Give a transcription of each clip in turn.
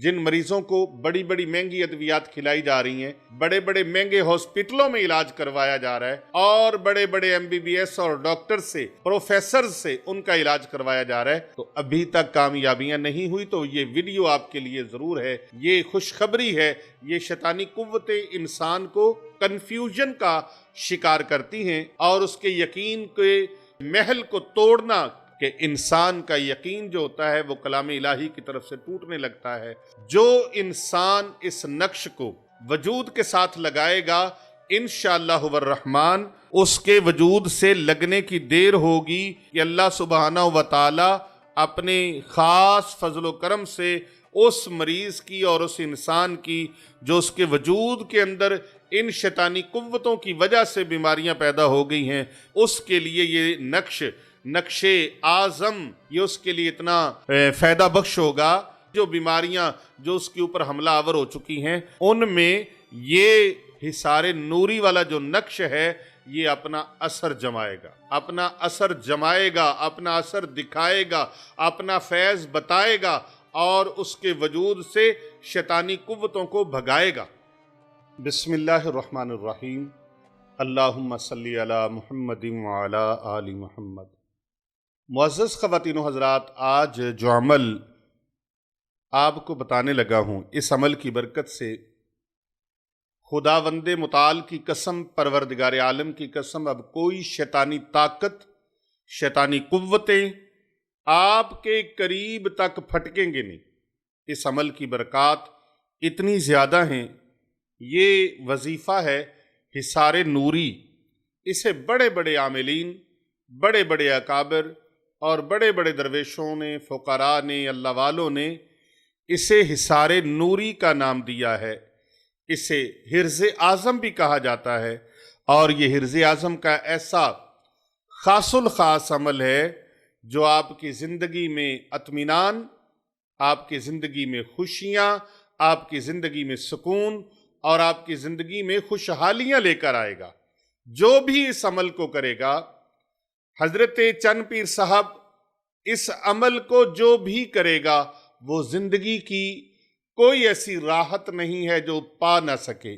جن مریضوں کو بڑی بڑی مہنگی ادویات کھلائی جا رہی ہیں، بڑے بڑے مہنگے ہاسپٹلوں میں علاج کروایا جا رہا ہے اور بڑے بڑے MBBS اور ڈاکٹر سے، پروفیسر سے ان کا علاج کروایا جا رہا ہے، تو ابھی تک کامیابیاں نہیں ہوئی، تو یہ ویڈیو آپ کے لیے ضرور ہے، یہ خوشخبری ہے۔ یہ شیطانی قوتیں انسان کو کنفیوژن کا شکار کرتی ہیں اور اس کے یقین کے محل کو توڑنا، کہ انسان کا یقین جو ہوتا ہے وہ کلام الہی کی طرف سے ٹوٹنے لگتا ہے۔ جو انسان اس نقش کو وجود کے ساتھ لگائے گا، انشاءاللہ الرحمن اس کے وجود سے لگنے کی دیر ہوگی کہ اللہ سبحانہ و تعالی اپنے خاص فضل و کرم سے اس مریض کی اور اس انسان کی جو اس کے وجود کے اندر ان شیطانی قوتوں کی وجہ سے بیماریاں پیدا ہو گئی ہیں، اس کے لیے یہ نقش اعظم یہ اس کے لیے اتنا فائدہ بخش ہوگا۔ جو بیماریاں جو اس کے اوپر حملہ آور ہو چکی ہیں، ان میں یہ حصار نوری والا جو نقش ہے یہ اپنا اثر جمائے گا، اپنا اثر جمائے گا، اپنا اثر دکھائے گا، اپنا فیض بتائے گا اور اس کے وجود سے شیطانی قوتوں کو بھگائے گا۔ بسم اللہ الرحمن الرحیم۔ اللہم صلی علی محمد وعلی آل محمد۔ معزز خواتین و حضرات، آج جو عمل آپ کو بتانے لگا ہوں، اس عمل کی برکت سے خداوند متعال کی قسم، پروردگار عالم کی قسم، اب کوئی شیطانی طاقت، شیطانی قوتیں آپ کے قریب تک پھٹکیں گے نہیں۔ اس عمل کی برکات اتنی زیادہ ہیں۔ یہ وظیفہ ہے حصار نوری، اسے بڑے بڑے عاملین، بڑے بڑے اکابر اور بڑے بڑے درویشوں نے، فقراء نے، اللہ والوں نے اسے حصار نوری کا نام دیا ہے۔ اسے حرز اعظم بھی کہا جاتا ہے، اور یہ حرز اعظم کا ایسا خاص الخاص عمل ہے جو آپ کی زندگی میں اطمینان، آپ کی زندگی میں خوشیاں، آپ کی زندگی میں سکون اور آپ کی زندگی میں خوشحالیاں لے کر آئے گا۔ جو بھی اس عمل کو کرے گا، حضرت چند پیر صاحب اس عمل کو جو بھی کرے گا، وہ زندگی کی کوئی ایسی راحت نہیں ہے جو پا نہ سکے،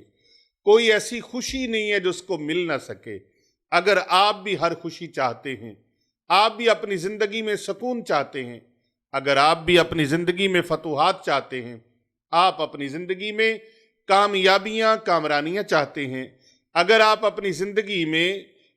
کوئی ایسی خوشی نہیں ہے جو اس کو مل نہ سکے۔ اگر آپ بھی ہر خوشی چاہتے ہیں، آپ بھی اپنی زندگی میں سکون چاہتے ہیں، اگر آپ بھی اپنی زندگی میں فتوحات چاہتے ہیں، آپ اپنی زندگی میں کامیابیاں، کامرانیاں چاہتے ہیں، اگر آپ اپنی زندگی میں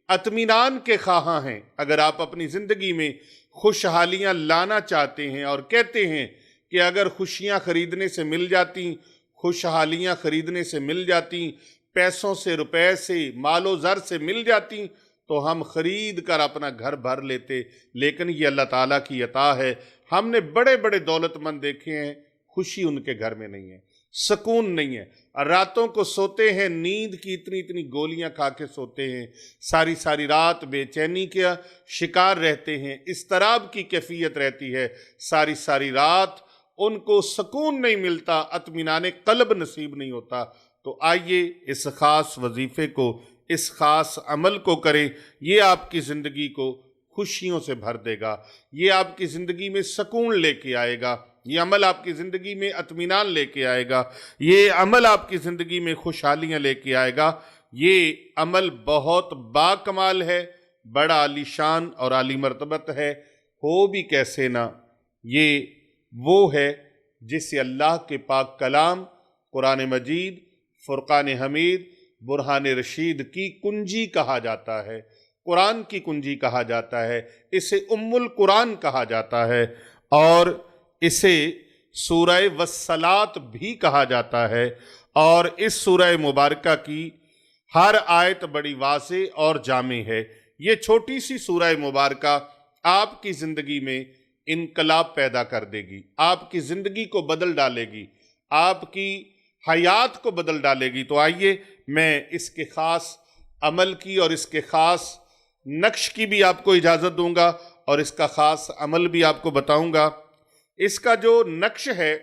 اطمینان کے خواہاں ہیں، اگر آپ اپنی زندگی میں خوشحالیاں لانا چاہتے ہیں اور کہتے ہیں کہ اگر خوشیاں خریدنے سے مل جاتی، خوشحالیاں خریدنے سے مل جاتی، پیسوں سے، روپے سے، مال و زر سے مل جاتی، تو ہم خرید کر اپنا گھر بھر لیتے، لیکن یہ اللہ تعالیٰ کی عطا ہے۔ ہم نے بڑے بڑے دولت مند دیکھے ہیں، خوشی ان کے گھر میں نہیں ہے، سکون نہیں ہے، راتوں کو سوتے ہیں، نیند کی اتنی اتنی گولیاں کھا کے سوتے ہیں، ساری ساری رات بے چینی کا شکار رہتے ہیں، اضطراب کی کیفیت رہتی ہے، ساری ساری رات ان کو سکون نہیں ملتا، اطمینان قلب نصیب نہیں ہوتا۔ تو آئیے اس خاص وظیفے کو، اس خاص عمل کو کریں، یہ آپ کی زندگی کو خوشیوں سے بھر دے گا، یہ آپ کی زندگی میں سکون لے کے آئے گا، یہ عمل آپ کی زندگی میں اطمینان لے کے آئے گا، یہ عمل آپ کی زندگی میں خوشحالیاں لے کے آئے گا۔ یہ عمل بہت با کمال ہے، بڑا عالی شان اور عالی مرتبت ہے، ہو بھی کیسے نہ، یہ وہ ہے جسے اللہ کے پاک کلام قرآن مجید، فرقان حمید، برہان رشید کی کنجی کہا جاتا ہے، قرآن کی کنجی کہا جاتا ہے، اسے ام القرآن کہا جاتا ہے، اور اسے سورہ والصلاۃ بھی کہا جاتا ہے، اور اس سورہ مبارکہ کی ہر آیت بڑی واضح اور جامع ہے۔ یہ چھوٹی سی سورہ مبارکہ آپ کی زندگی میں انقلاب پیدا کر دے گی، آپ کی زندگی کو بدل ڈالے گی، آپ کی حیات کو بدل ڈالے گی۔ تو آئیے میں اس کے خاص عمل کی اور اس کے خاص نقش کی بھی آپ کو اجازت دوں گا، اور اس کا خاص عمل بھی آپ کو بتاؤں گا۔ اس کا جو نقش ہے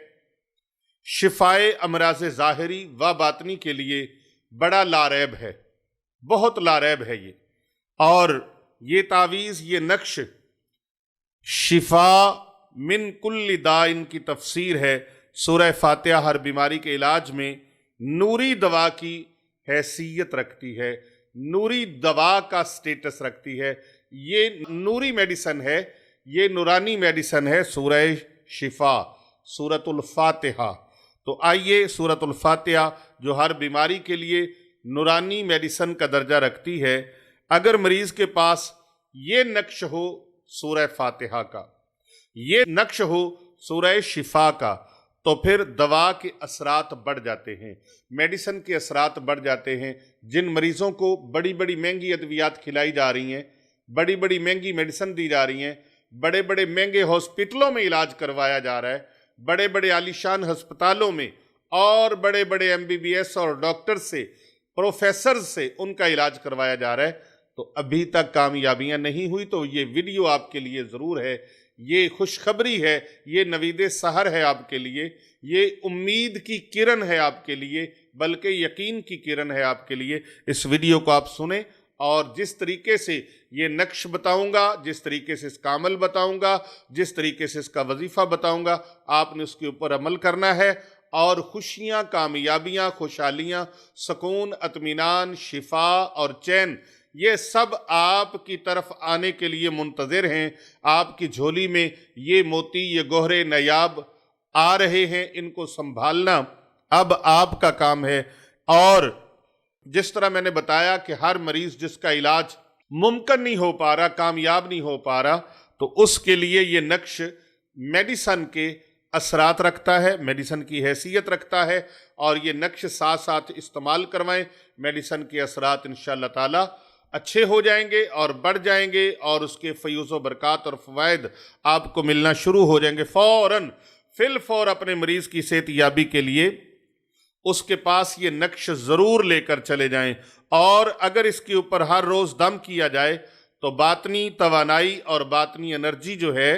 شفائے امراض ظاہری و باطنی کے لیے بڑا لاریب ہے، بہت لاریب ہے یہ، اور یہ تعویذ، یہ نقش شفا من کل داء کی تفسیر ہے، سورہ فاتحہ ہر بیماری کے علاج میں نوری دوا کی حیثیت رکھتی ہے، نوری دوا کا سٹیٹس رکھتی ہے۔ یہ نوری میڈیسن ہے، یہ نورانی میڈیسن ہے، سورہ شفا، سورۃ الفاتحہ۔ تو آئیے سورۃ الفاتحہ جو ہر بیماری کے لیے نورانی میڈیسن کا درجہ رکھتی ہے، اگر مریض کے پاس یہ نقش ہو سورہ فاتحہ کا، یہ نقش ہو سورہ شفا کا، تو پھر دوا کے اثرات بڑھ جاتے ہیں، میڈیسن کے اثرات بڑھ جاتے ہیں۔ جن مریضوں کو بڑی بڑی مہنگی ادویات کھلائی جا رہی ہیں، بڑی بڑی مہنگی میڈیسن دی جا رہی ہیں، بڑے بڑے مہنگے ہاسپٹلوں میں علاج کروایا جا رہا ہے، بڑے بڑے عالیشان ہسپتالوں میں، اور بڑے بڑے MBBS اور ڈاکٹر سے، پروفیسر سے ان کا علاج کروایا جا رہا ہے، تو ابھی تک کامیابیاں نہیں ہوئی۔ تو یہ ویڈیو آپ کے لیے ضرور ہے، یہ خوشخبری ہے، یہ نوید سحر ہے آپ کے لیے، یہ امید کی کرن ہے آپ کے لیے، بلکہ یقین کی کرن ہے آپ کے لیے۔ اس ویڈیو کو آپ سنیں، اور جس طریقے سے یہ نقش بتاؤں گا، جس طریقے سے اس کا عمل بتاؤں گا، جس طریقے سے اس کا وظیفہ بتاؤں گا، آپ نے اس کے اوپر عمل کرنا ہے، اور خوشیاں، کامیابیاں، خوشحالیاں، سکون، اطمینان، شفا اور چین، یہ سب آپ کی طرف آنے کے لیے منتظر ہیں۔ آپ کی جھولی میں یہ موتی، یہ گوہرے نایاب آ رہے ہیں، ان کو سنبھالنا اب آپ کا کام ہے۔ اور جس طرح میں نے بتایا کہ ہر مریض جس کا علاج ممکن نہیں ہو پا رہا، کامیاب نہیں ہو پا رہا، تو اس کے لیے یہ نقش میڈیسن کے اثرات رکھتا ہے، میڈیسن کی حیثیت رکھتا ہے، اور یہ نقش ساتھ ساتھ استعمال کروائیں، میڈیسن کے اثرات انشاءاللہ تعالی اچھے ہو جائیں گے اور بڑھ جائیں گے، اور اس کے فیوز و برکات اور فوائد آپ کو ملنا شروع ہو جائیں گے۔ فوراً فی الفور اپنے مریض کی صحت یابی کے لیے اس کے پاس یہ نقش ضرور لے کر چلے جائیں، اور اگر اس کے اوپر ہر روز دم کیا جائے تو باطنی توانائی اور باطنی انرجی جو ہے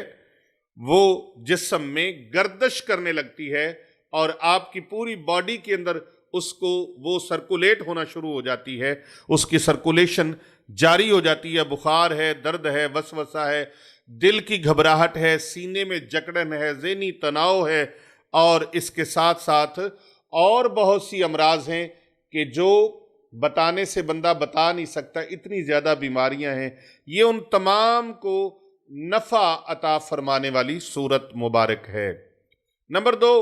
وہ جسم میں گردش کرنے لگتی ہے، اور آپ کی پوری باڈی کے اندر اس کو وہ سرکولیٹ ہونا شروع ہو جاتی ہے، اس کی سرکولیشن جاری ہو جاتی ہے۔ بخار ہے، درد ہے، وسوسہ ہے، دل کی گھبراہٹ ہے، سینے میں جکڑن ہے، ذہنی تناؤ ہے، اور اس کے ساتھ ساتھ اور بہت سی امراض ہیں کہ جو بتانے سے بندہ بتا نہیں سکتا، اتنی زیادہ بیماریاں ہیں۔ یہ ان تمام کو نفع عطا فرمانے والی سورت مبارک ہے۔ نمبر 2،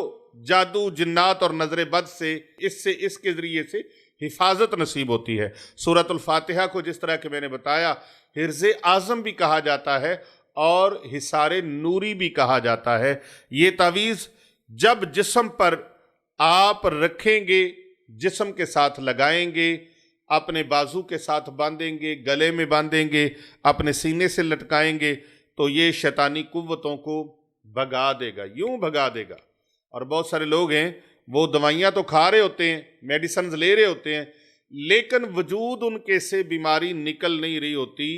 جادو، جنات اور نظر بد سے اس کے ذریعے سے حفاظت نصیب ہوتی ہے۔ سورۃ الفاتحہ کو جس طرح کہ میں نے بتایا حرز اعظم بھی کہا جاتا ہے اور حصار نوری بھی کہا جاتا ہے۔ یہ تعویذ جب جسم پر آپ رکھیں گے، جسم کے ساتھ لگائیں گے، اپنے بازو کے ساتھ باندھیں گے، گلے میں باندھیں گے، اپنے سینے سے لٹکائیں گے، تو یہ شیطانی قوتوں کو بھگا دے گا، یوں بھگا دے گا۔ اور بہت سارے لوگ ہیں وہ دوائیاں تو کھا رہے ہوتے ہیں، میڈیسنز لے رہے ہوتے ہیں، لیکن وجود ان کے سے بیماری نکل نہیں رہی ہوتی،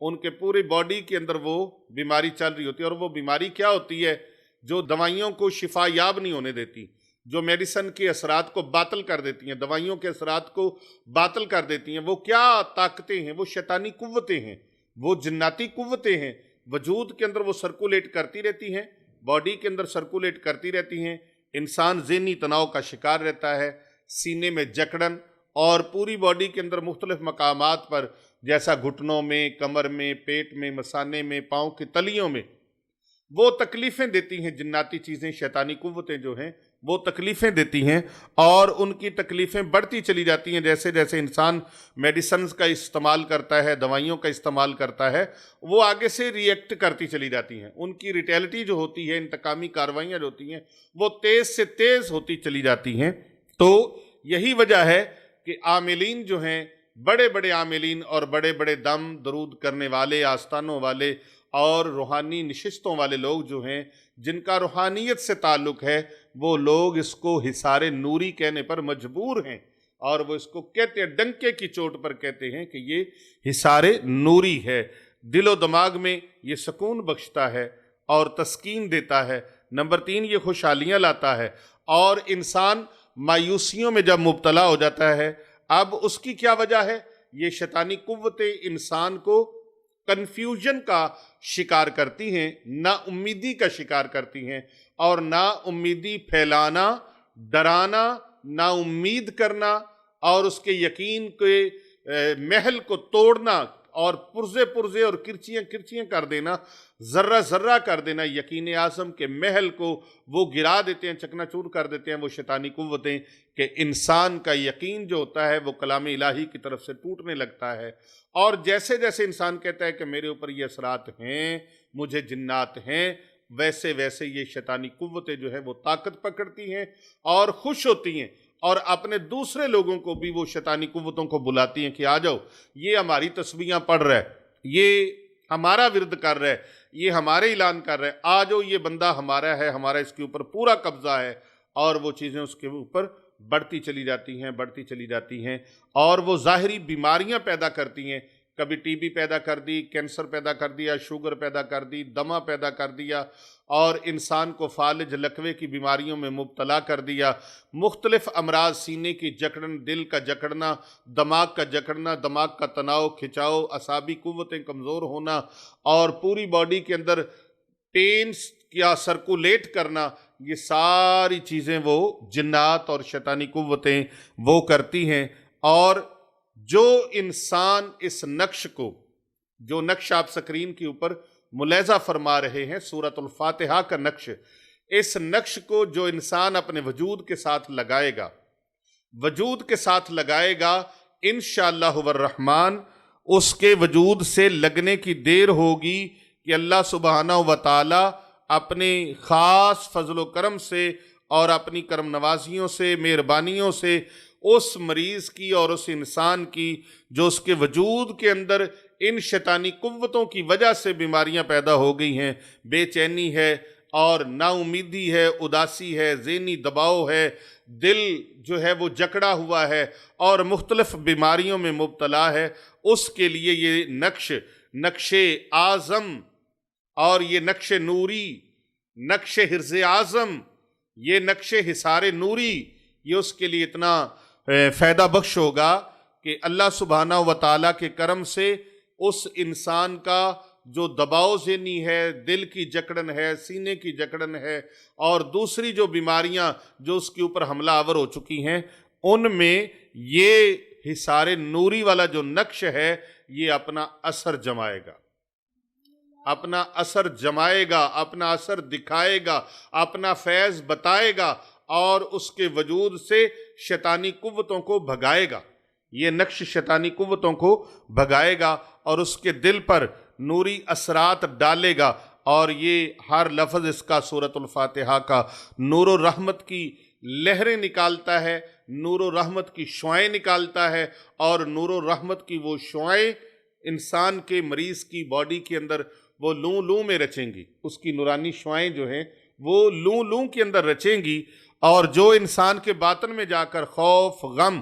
ان کے پوری باڈی کے اندر وہ بیماری چل رہی ہوتی ہے۔ اور وہ بیماری کیا ہوتی ہے جو دوائیوں کو شفا یاب نہیں ہونے دیتی، جو میڈیسن کے اثرات کو باطل کر دیتی ہیں، دوائیوں کے اثرات کو باطل کر دیتی ہیں؟ وہ کیا طاقتیں ہیں؟ وہ شیطانی قوتیں ہیں، وہ جناتی قوتیں ہیں، وجود کے اندر وہ سرکولیٹ کرتی رہتی ہیں، باڈی کے اندر سرکولیٹ کرتی رہتی ہیں۔ انسان ذہنی تناؤ کا شکار رہتا ہے، سینے میں جکڑن، اور پوری باڈی کے اندر مختلف مقامات پر جیسا گھٹنوں میں، کمر میں، پیٹ میں، مثانے میں، پاؤں کی تلیوں میں وہ تکلیفیں دیتی ہیں۔ جناتی چیزیں، شیطانی قوتیں جو ہیں وہ تکلیفیں دیتی ہیں، اور ان کی تکلیفیں بڑھتی چلی جاتی ہیں جیسے جیسے انسان میڈیسنز کا استعمال کرتا ہے، دوائیوں کا استعمال کرتا ہے، وہ آگے سے ری ایکٹ کرتی چلی جاتی ہیں۔ ان کی ریٹیلٹی جو ہوتی ہے، انتقامی کارروائیاں جو ہوتی ہیں، وہ تیز سے تیز ہوتی چلی جاتی ہیں۔ تو یہی وجہ ہے کہ عاملین جو ہیں، بڑے بڑے عاملین اور بڑے بڑے دم درود کرنے والے، آستانوں والے اور روحانی نشستوں والے لوگ جو ہیں، جن کا روحانیت سے تعلق ہے، وہ لوگ اس کو حصار نوری کہنے پر مجبور ہیں، اور وہ اس کو کہتے ہیں، ڈنکے کی چوٹ پر کہتے ہیں کہ یہ حصار نوری ہے۔ دل و دماغ میں یہ سکون بخشتا ہے اور تسکین دیتا ہے۔ نمبر 3، یہ خوشحالیاں لاتا ہے، اور انسان مایوسیوں میں جب مبتلا ہو جاتا ہے، اب اس کی کیا وجہ ہے؟ یہ شیطانی قوتیں انسان کو کنفیوژن کا شکار کرتی ہیں، نا امیدی کا شکار کرتی ہیں، اور نا امیدی پھیلانا، ڈرانا، نا امید کرنا اور اس کے یقین کے محل کو توڑنا اور پرزے اور کرچیاں کر دینا، ذرہ ذرہ کر دینا یقین اعظم کے محل کو وہ گرا دیتے ہیں، چکنا چور کر دیتے ہیں وہ شیطانی قوتیں، کہ انسان کا یقین جو ہوتا ہے وہ کلام الہی کی طرف سے ٹوٹنے لگتا ہے۔ اور جیسے جیسے انسان کہتا ہے کہ میرے اوپر یہ اثرات ہیں، مجھے جنات ہیں، ویسے ویسے یہ شیطانی قوتیں جو ہیں وہ طاقت پکڑتی ہیں اور خوش ہوتی ہیں، اور اپنے دوسرے لوگوں کو بھی وہ شیطانی قوتوں کو بلاتی ہیں کہ آ جاؤ، یہ ہماری تسبیحاں پڑھ رہا ہے، یہ ہمارا ورد کر رہا ہے، یہ ہمارے اعلان کر رہا ہے، آ جاؤ، یہ بندہ ہمارا ہے، ہمارا اس کے اوپر پورا قبضہ ہے، اور وہ چیزیں اس کے اوپر بڑھتی چلی جاتی ہیں اور وہ ظاہری بیماریاں پیدا کرتی ہیں۔ کبھی ٹی بی پیدا کر دی، کینسر پیدا کر دیا، شوگر پیدا کر دی، دمہ پیدا کر دیا، اور انسان کو فالج لکوے کی بیماریوں میں مبتلا کر دیا، مختلف امراض، سینے کی جکڑن، دل کا جکڑنا، دماغ کا جکڑنا، دماغ کا تناؤ کھچاؤ، اعصابی قوتیں کمزور ہونا، اور پوری باڈی کے اندر پینس کیا سرکولیٹ کرنا، یہ ساری چیزیں وہ جنات اور شیطانی قوتیں وہ کرتی ہیں۔ اور جو انسان اس نقش کو، جو نقش آپ سکرین کے اوپر ملاحظہ فرما رہے ہیں، سورۃ الفاتحہ کا نقش، اس نقش کو جو انسان اپنے وجود کے ساتھ لگائے گا انشاءاللہ الرحمن، اس کے وجود سے لگنے کی دیر ہوگی کہ اللہ سبحانہ و تعالی اپنے خاص فضل و کرم سے اور اپنی کرم نوازیوں سے، مہربانیوں سے اس مریض کی اور اس انسان کی جو اس کے وجود کے اندر ان شیطانی قوتوں کی وجہ سے بیماریاں پیدا ہو گئی ہیں، بے چینی ہے اور نا امیدی ہے، اداسی ہے، ذہنی دباؤ ہے، دل جو ہے وہ جکڑا ہوا ہے اور مختلف بیماریوں میں مبتلا ہے، اس کے لیے یہ نقش اعظم اور یہ نقش نوری، نقش حرز اعظم، یہ نقش حصار نوری، یہ اس کے لیے اتنا فائدہ بخش ہوگا کہ اللہ سبحانہ و تعالیٰ کے کرم سے اس انسان کا جو دباؤ ذہنی ہے، دل کی جکڑن ہے، سینے کی جکڑن ہے اور دوسری جو بیماریاں جو اس کے اوپر حملہ آور ہو چکی ہیں، ان میں یہ حصار نوری والا جو نقش ہے یہ اپنا اثر جمائے گا، اپنا اثر دکھائے گا، اپنا فیض بتائے گا اور اس کے وجود سے شیطانی قوتوں کو بھگائے گا۔ یہ نقش شیطانی قوتوں کو بھگائے گا اور اس کے دل پر نوری اثرات ڈالے گا، اور یہ ہر لفظ اس کا سورۃ الفاتحہ کا نور و رحمت کی لہریں نکالتا ہے، نور و رحمت کی شعائیں نکالتا ہے، اور نور و رحمت کی وہ شعائیں انسان کے مریض کی باڈی کے اندر وہ لوں لوں میں رچیں گی، اس کی نورانی شعائیں جو ہیں وہ لوں لوں کے اندر رچیں گی، اور جو انسان کے باطن میں جا کر خوف، غم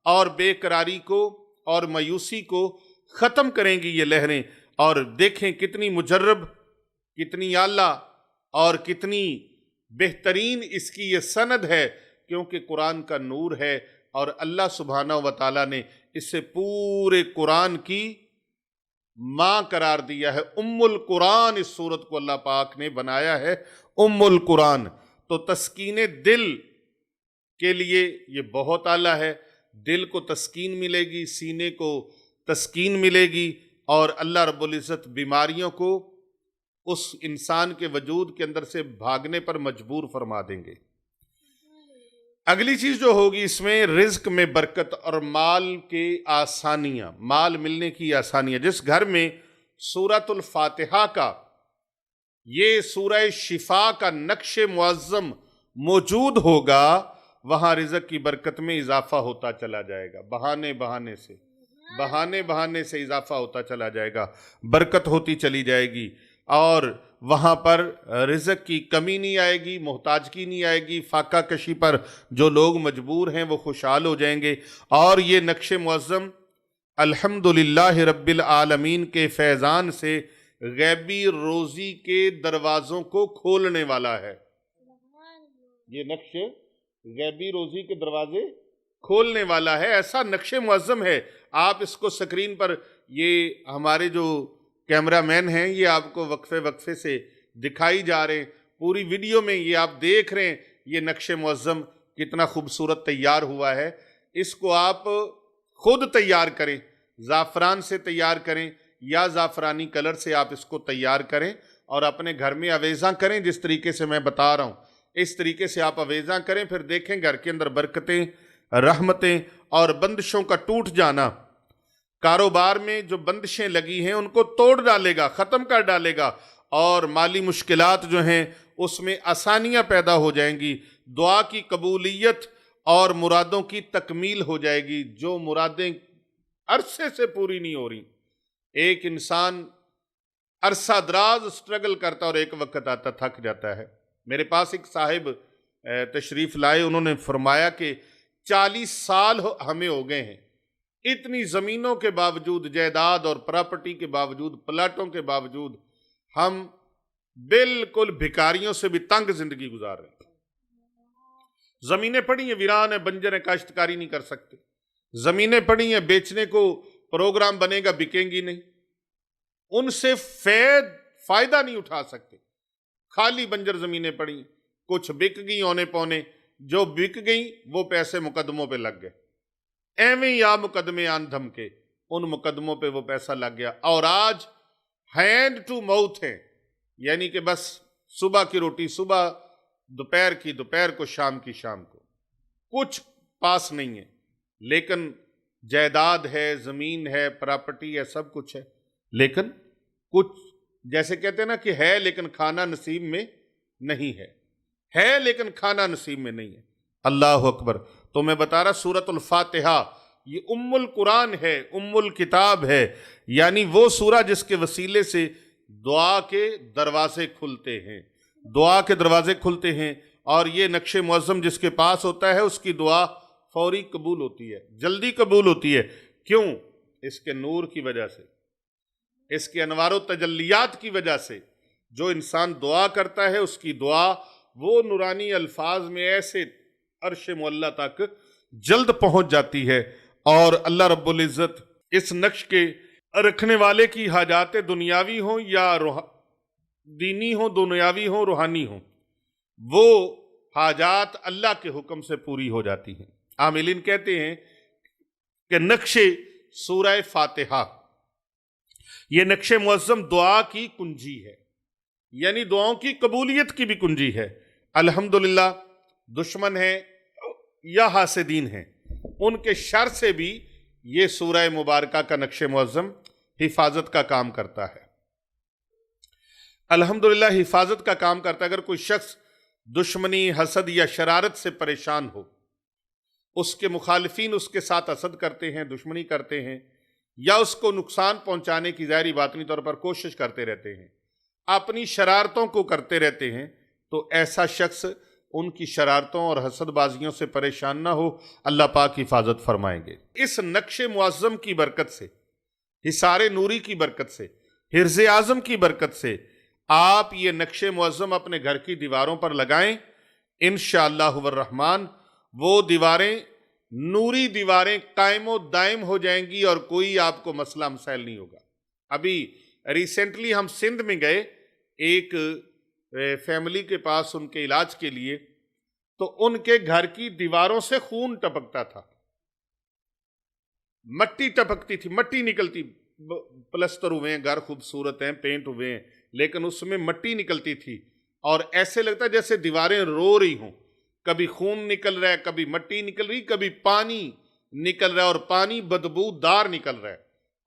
اور بے قراری کو اور مایوسی کو ختم کریں گی یہ لہریں۔ اور دیکھیں کتنی مجرب، کتنی اعلیٰ اور کتنی بہترین اس کی یہ سند ہے، کیونکہ قرآن کا نور ہے اور اللہ سبحانہ و تعالیٰ نے اسے پورے قرآن کی ماں قرار دیا ہے۔ ام القرآن اس سورت کو اللہ پاک نے بنایا ہے ام القرآن، تو تسکین دل کے لیے یہ بہت اعلیٰ ہے۔ دل کو تسکین ملے گی، سینے کو تسکین ملے گی، اور اللہ رب العزت بیماریوں کو اس انسان کے وجود کے اندر سے بھاگنے پر مجبور فرما دیں گے۔ اگلی چیز جو ہوگی اس میں رزق میں برکت اور مال کے آسانیاں، مال ملنے کی آسانیاں۔ جس گھر میں سورۃ الفاتحہ کا، یہ سورہ شفا کا نقش معظم موجود ہوگا، وہاں رزق کی برکت میں اضافہ ہوتا چلا جائے گا، بہانے سے اضافہ ہوتا چلا جائے گا، برکت ہوتی چلی جائے گی، اور وہاں پر رزق کی کمی نہیں آئے گی، محتاجگی نہیں آئے گی، فاقہ کشی پر جو لوگ مجبور ہیں وہ خوشحال ہو جائیں گے۔ اور یہ نقش معظم الحمدللہ رب العالمین کے فیضان سے غیبی روزی کے دروازوں کو کھولنے والا ہے۔ یہ نقش غیبی روزی کے دروازے کھولنے والا ہے، ایسا نقش معظم ہے۔ آپ اس کو سکرین پر، یہ ہمارے جو کیمرہ مین ہیں یہ آپ کو وقفے سے دکھائی جا رہے ہیں، پوری ویڈیو میں یہ آپ دیکھ رہے ہیں، یہ نقش معظم کتنا خوبصورت تیار ہوا ہے۔ اس کو آپ خود تیار کریں، زعفران سے تیار کریں یا زعفرانی کلر سے آپ اس کو تیار کریں اور اپنے گھر میں آویزاں کریں۔ جس طریقے سے میں بتا رہا ہوں اس طریقے سے آپ آویزاں کریں، پھر دیکھیں گھر کے اندر برکتیں، رحمتیں اور بندشوں کا ٹوٹ جانا، کاروبار میں جو بندشیں لگی ہیں ان کو توڑ ڈالے گا، ختم کر ڈالے گا، اور مالی مشکلات جو ہیں اس میں آسانیاں پیدا ہو جائیں گی، دعا کی قبولیت اور مرادوں کی تکمیل ہو جائے گی۔ جو مرادیں عرصے سے پوری نہیں ہو رہی، ایک انسان عرصہ دراز سٹرگل کرتا اور ایک وقت آتا تھک جاتا ہے۔ میرے پاس ایک صاحب تشریف لائے، انہوں نے فرمایا کہ 40 سال ہمیں ہو گئے ہیں، اتنی زمینوں کے باوجود، جائیداد اور پراپرٹی کے باوجود، پلاٹوں کے باوجود، ہم بالکل بھکاریوں سے بھی تنگ زندگی گزار رہے ہیں۔ زمینیں پڑی ہیں، ویران ہیں، بنجر ہیں، کاشتکاری نہیں کر سکتے۔ زمینیں پڑی ہیں، بیچنے کو پروگرام بنے گا، بکیں گی نہیں، ان سے فائدہ نہیں اٹھا سکتے، خالی بنجر زمینیں پڑی، کچھ بک گئی اونے پونے، جو بک گئیں وہ پیسے مقدموں پہ لگ گئے، ایویں یا مقدمے آن دھم کے، ان مقدموں پہ وہ پیسہ لگ گیا، اور آج ہینڈ ٹو ماؤتھ ہے، یعنی کہ بس صبح کی روٹی صبح، دوپہر کی دوپہر کو، شام کی شام کو، کچھ پاس نہیں ہے، لیکن جائیداد ہے، زمین ہے، پراپرٹی ہے، سب کچھ ہے، لیکن کچھ جیسے کہتے ہیں نا کہ ہے لیکن کھانا نصیب میں نہیں ہے لیکن کھانا نصیب میں نہیں ہے۔ اللہ اکبر۔ تو میں بتا رہا سورۃ الفاتحہ یہ ام القرآن ہے، ام الکتاب ہے، یعنی وہ سورہ جس کے وسیلے سے دعا کے دروازے کھلتے ہیں، دعا کے دروازے کھلتے ہیں، اور یہ نقش معظم جس کے پاس ہوتا ہے اس کی دعا فوری قبول ہوتی ہے، جلدی قبول ہوتی ہے۔ کیوں؟ اس کے نور کی وجہ سے، اس کے انوار و تجلیات کی وجہ سے۔ جو انسان دعا کرتا ہے اس کی دعا وہ نورانی الفاظ میں ایسے عرش معلیٰ تک جلد پہنچ جاتی ہے، اور اللہ رب العزت اس نقش کے رکھنے والے کی حاجات دنیاوی ہوں یا دینی ہوں، دنیاوی ہوں، روحانی ہوں، وہ حاجات اللہ کے حکم سے پوری ہو جاتی ہیں۔ عاملین کہتے ہیں کہ نقش سورہ فاتحہ، یہ نقش معظم دعا کی کنجی ہے، یعنی دعاؤں کی قبولیت کی بھی کنجی ہے۔ الحمدللہ دشمن ہیں یا حاسدین ہیں، ان کے شر سے بھی یہ سورہ مبارکہ کا نقش معظم حفاظت کا کام کرتا ہے۔ الحمدللہ حفاظت کا کام کرتا ہے۔ اگر کوئی شخص دشمنی، حسد یا شرارت سے پریشان ہو، اس کے مخالفین اس کے ساتھ حسد کرتے ہیں، دشمنی کرتے ہیں، یا اس کو نقصان پہنچانے کی ظاہری باطنی طور پر کوشش کرتے رہتے ہیں، اپنی شرارتوں کو کرتے رہتے ہیں، تو ایسا شخص ان کی شرارتوں اور حسد بازیوں سے پریشان نہ ہو، اللہ پاک حفاظت فرمائیں گے۔ اس نقش معظم کی برکت سے، حصار نوری کی برکت سے، حرز اعظم کی برکت سے آپ یہ نقش معظم اپنے گھر کی دیواروں پر لگائیں، انشاءاللہ الرحمن وہ دیواریں، نوری دیواریں قائم و دائم ہو جائیں گی، اور کوئی آپ کو مسئلہ مسائل نہیں ہوگا۔ ابھی ریسنٹلی ہم سندھ میں گئے ایک فیملی کے پاس ان کے علاج کے لیے، تو ان کے گھر کی دیواروں سے خون ٹپکتا تھا، مٹی ٹپکتی تھی، مٹی نکلتی، پلستر ہوئے ہیں، گھر خوبصورت ہیں، پینٹ ہوئے ہیں، لیکن اس میں مٹی نکلتی تھی، اور ایسے لگتا ہے جیسے دیواریں رو رہی ہوں، کبھی خون نکل رہا ہے، کبھی مٹی نکل رہی، کبھی پانی نکل رہا ہے، اور پانی بدبو دار نکل رہا ہے۔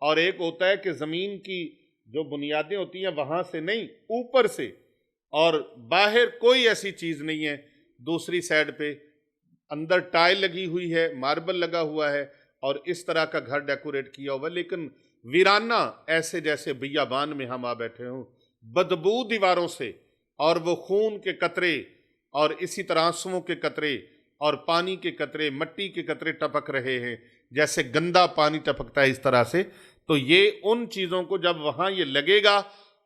اور ایک ہوتا ہے کہ زمین کی جو بنیادیں ہوتی ہیں وہاں سے نہیں، اوپر سے، اور باہر کوئی ایسی چیز نہیں ہے، دوسری سائڈ پہ اندر ٹائل لگی ہوئی ہے، ماربل لگا ہوا ہے، اور اس طرح کا گھر ڈیکوریٹ کیا ہوا، لیکن ویرانہ، ایسے جیسے بیابان میں ہم آ بیٹھے ہوں، بدبو دیواروں سے، اور وہ خون کے قطرے، اور اسی طرح آنسوؤں کے قطرے، اور پانی کے قطرے، مٹی کے قطرے ٹپک رہے ہیں، جیسے گندا پانی ٹپکتا ہے اس طرح سے۔ تو یہ ان چیزوں کو جب وہاں یہ لگے گا،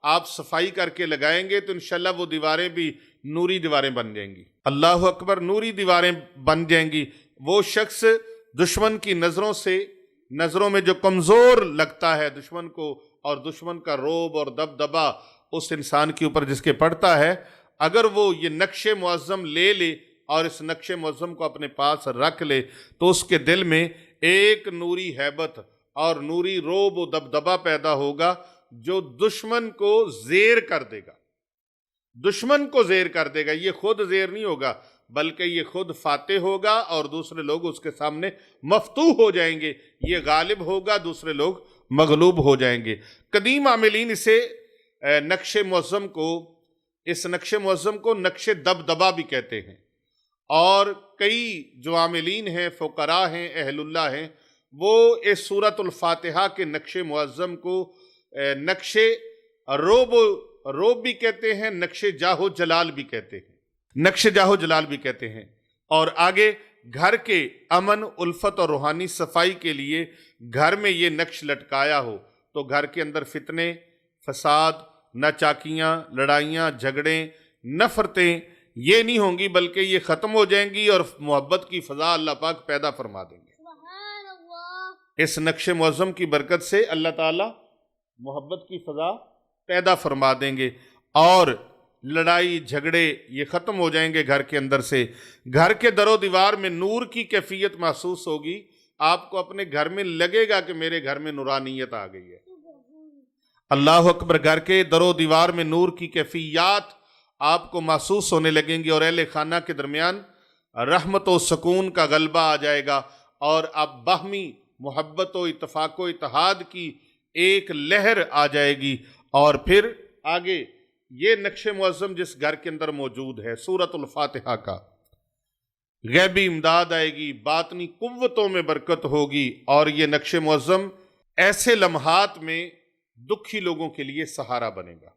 آپ صفائی کر کے لگائیں گے، تو انشاءاللہ وہ دیواریں بھی نوری دیواریں بن جائیں گی۔ اللہ اکبر، نوری دیواریں بن جائیں گی۔ وہ شخص دشمن کی نظروں سے، نظروں میں جو کمزور لگتا ہے دشمن کو، اور دشمن کا روب اور دبدبا اس انسان کے اوپر جس کے پڑتا ہے، اگر وہ یہ نقش معظم لے لے اور اس نقش معظم کو اپنے پاس رکھ لے تو اس کے دل میں ایک نوری ہیبت اور نوری روب و دبدبا پیدا ہوگا جو دشمن کو زیر کر دے گا، دشمن کو زیر کر دے گا۔ یہ خود زیر نہیں ہوگا بلکہ یہ خود فاتح ہوگا اور دوسرے لوگ اس کے سامنے مفتوح ہو جائیں گے، یہ غالب ہوگا، دوسرے لوگ مغلوب ہو جائیں گے۔ قدیم عاملین اسے نقش معظم کو، اس نقش معظم کو نقش دبدبا بھی کہتے ہیں، اور کئی جو عاملین ہیں، فقراء ہیں، اہل اللہ ہیں، وہ اس سورۃ الفاتحہ کے نقش معظم کو نقش روب بھی کہتے ہیں، نقش جاہ و جلال بھی کہتے ہیں، نقش جاہ و جلال بھی کہتے ہیں۔ اور آگے گھر کے امن، الفت اور روحانی صفائی کے لیے گھر میں یہ نقش لٹکایا ہو تو گھر کے اندر فتنے، فساد، ناچاکیاں، لڑائیاں، جھگڑے، نفرتیں یہ نہیں ہوں گی بلکہ یہ ختم ہو جائیں گی اور محبت کی فضا اللہ پاک پیدا فرما دیں گے۔ سبحان اللہ۔ اس نقش معظم کی برکت سے اللہ تعالی محبت کی فضا پیدا فرما دیں گے اور لڑائی جھگڑے یہ ختم ہو جائیں گے گھر کے اندر سے۔ گھر کے در و دیوار میں نور کی کیفیت محسوس ہوگی، آپ کو اپنے گھر میں لگے گا کہ میرے گھر میں نورانیت آ گئی ہے۔ اللہ اکبر۔ گھر کے در و دیوار میں نور کی کیفیات آپ کو محسوس ہونے لگیں گی اور اہل خانہ کے درمیان رحمت و سکون کا غلبہ آ جائے گا اور اب باہمی محبت و اتفاق و اتحاد کی ایک لہر آ جائے گی۔ اور پھر آگے یہ نقش معظم جس گھر کے اندر موجود ہے سورۃ الفاتحہ کا، غیبی امداد آئے گی، باطنی قوتوں میں برکت ہوگی، اور یہ نقش معظم ایسے لمحات میں دکھی لوگوں کے لیے سہارا بنے گا۔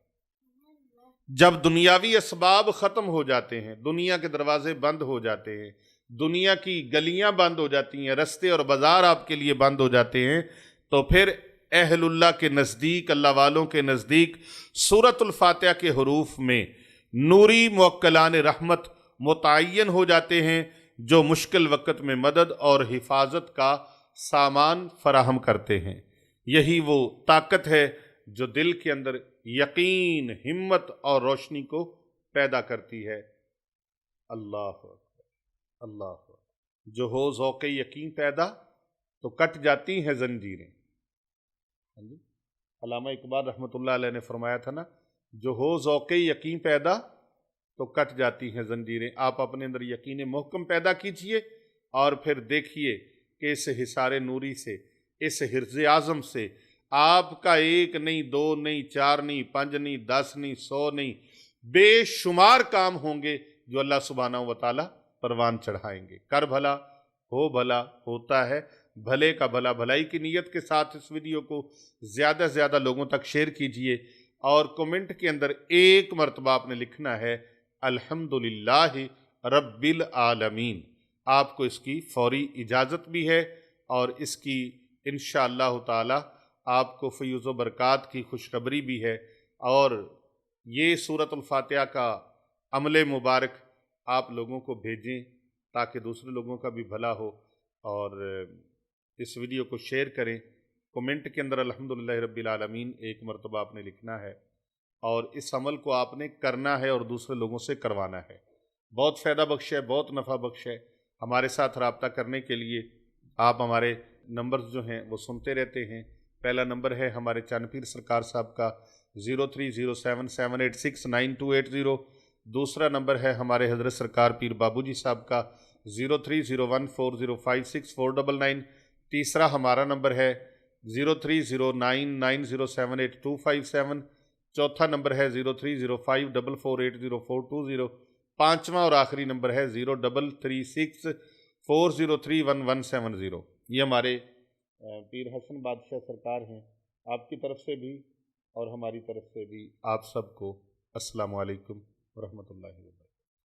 جب دنیاوی اسباب ختم ہو جاتے ہیں، دنیا کے دروازے بند ہو جاتے ہیں، دنیا کی گلیاں بند ہو جاتی ہیں، رستے اور بازار آپ کے لیے بند ہو جاتے ہیں، تو پھر اہل اللہ کے نزدیک، اللہ والوں کے نزدیک سورۃ الفاتحہ کے حروف میں نوری موکلان رحمت متعین ہو جاتے ہیں جو مشکل وقت میں مدد اور حفاظت کا سامان فراہم کرتے ہیں۔ یہی وہ طاقت ہے جو دل کے اندر یقین، ہمت اور روشنی کو پیدا کرتی ہے۔ اللہ اکبر، اللہ اکبر۔ جو ہو ذوق یقین پیدا تو کٹ جاتی ہیں زنجیریں۔ علامہ اقبال رحمۃ اللہ علیہ نے فرمایا تھا نا، جو ہو ذوق یقین پیدا تو کٹ جاتی ہیں زنجیریں۔ آپ اپنے اندر یقین محکم پیدا کیجئے اور پھر دیکھیے کہ اس حصار نوری سے، اس حرز اعظم سے آپ کا ایک نہیں، دو نہیں، چار نہیں، پانچ نہیں، 10 نہیں، 100 نہیں، بے شمار کام ہوں گے جو اللہ سبحانہ و تعالیٰ پروان چڑھائیں گے۔ کر بھلا ہو بھلا ہوتا ہے، بھلے کا بھلا۔ بھلائی کی نیت کے ساتھ اس ویڈیو کو زیادہ سے زیادہ لوگوں تک شیئر کیجئے اور کومنٹ کے اندر ایک مرتبہ آپ نے لکھنا ہے الحمدللہ رب العالمین۔ آپ کو اس کی فوری اجازت بھی ہے اور اس کی انشاءاللہ تعالی آپ کو فیوز و برکات کی خوشخبری بھی ہے، اور یہ سورۃ الفاتحہ کا عمل مبارک آپ لوگوں کو بھیجیں تاکہ دوسرے لوگوں کا بھی بھلا ہو، اور اس ویڈیو کو شیئر کریں۔ کومنٹ کے اندر الحمدللہ رب العالمین ایک مرتبہ آپ نے لکھنا ہے اور اس عمل کو آپ نے کرنا ہے اور دوسرے لوگوں سے کروانا ہے۔ بہت فائدہ بخش ہے، بہت نفع بخش ہے۔ ہمارے ساتھ رابطہ کرنے کے لیے آپ ہمارے نمبرز جو ہیں وہ سنتے رہتے ہیں۔ پہلا نمبر ہے ہمارے چاند پیر سرکار صاحب کا 0307786980، دوسرا نمبر ہے ہمارے حضرت سرکار پیر بابو جی صاحب کا 030140564999، تیسرا ہمارا نمبر ہے 0309907827، چوتھا نمبر ہے 0305448042، پانچواں اور آخری نمبر ہے 033640311170۔ یہ ہمارے پیر حسن بادشاہ سرکار ہیں۔ آپ کی طرف سے بھی اور ہماری طرف سے بھی آپ سب کو السلام علیکم ورحمۃ اللہ وبرکاتہ۔